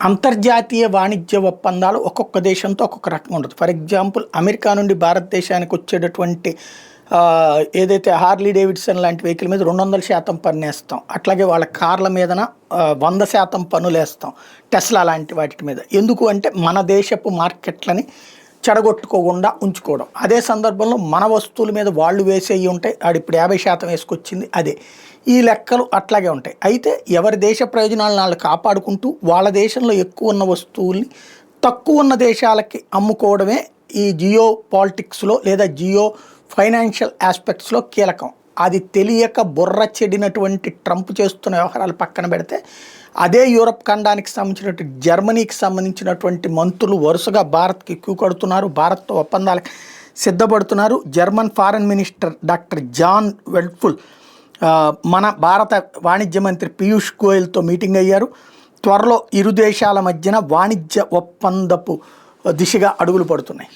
అంతర్జాతీయ వాణిజ్య ఒప్పందాలు ఒక్కొక్క దేశంతో ఒక్కొక్క రకంగా ఉంటుంది. ఫర్ ఎగ్జాంపుల్ అమెరికా నుండి భారతదేశానికి వచ్చేటటువంటి ఏదైతే హార్లీ డేవిడ్సన్ లాంటి వెహికల్ మీద 200% పన్నేస్తాం. అట్లాగే వాళ్ళ కార్ల మీదన 100% పన్నులేస్తాం. టెస్లా లాంటి వాటి మీద. ఎందుకు అంటే మన దేశపు మార్కెట్లని చెడగొట్టుకోకుండా ఉంచుకోవడం. అదే సందర్భంలో మన వస్తువుల మీద వాళ్ళు వేసేవి ఉంటాయి. ఇప్పుడు 50% వేసుకొచ్చింది అదే. ఈ లెక్కలు అట్లాగే ఉంటాయి. అయితే ఎవరి దేశ ప్రయోజనాలను వాళ్ళు కాపాడుకుంటూ వాళ్ళ దేశంలో ఎక్కువ ఉన్న వస్తువుల్ని తక్కువ ఉన్న దేశాలకి అమ్ముకోవడమే ఈ జియో పాలిటిక్స్లో లేదా జియో ఫైనాన్షియల్ ఆస్పెక్ట్స్లో కీలకం. అది తెలియక బుర్ర చెడినటువంటి ట్రంప్ చేస్తున్న వ్యవహారాలు పక్కన పెడితే అదే యూరప్ ఖండానికి సంబంధించినటువంటి జర్మనీకి సంబంధించినటువంటి మంత్రులు వరుసగా భారత్కి క్యూ కడుతున్నారు. భారత్తో ఒప్పందాలకు సిద్ధపడుతున్నారు. German foreign minister doctor John Wadephul మన భారత వాణిజ్య మంత్రి పీయూష్ గోయల్తో మీటింగ్ అయ్యారు. త్వరలో ఇరు దేశాల మధ్యన వాణిజ్య ఒప్పందపు దిశగా అడుగులు పడుతున్నాయి.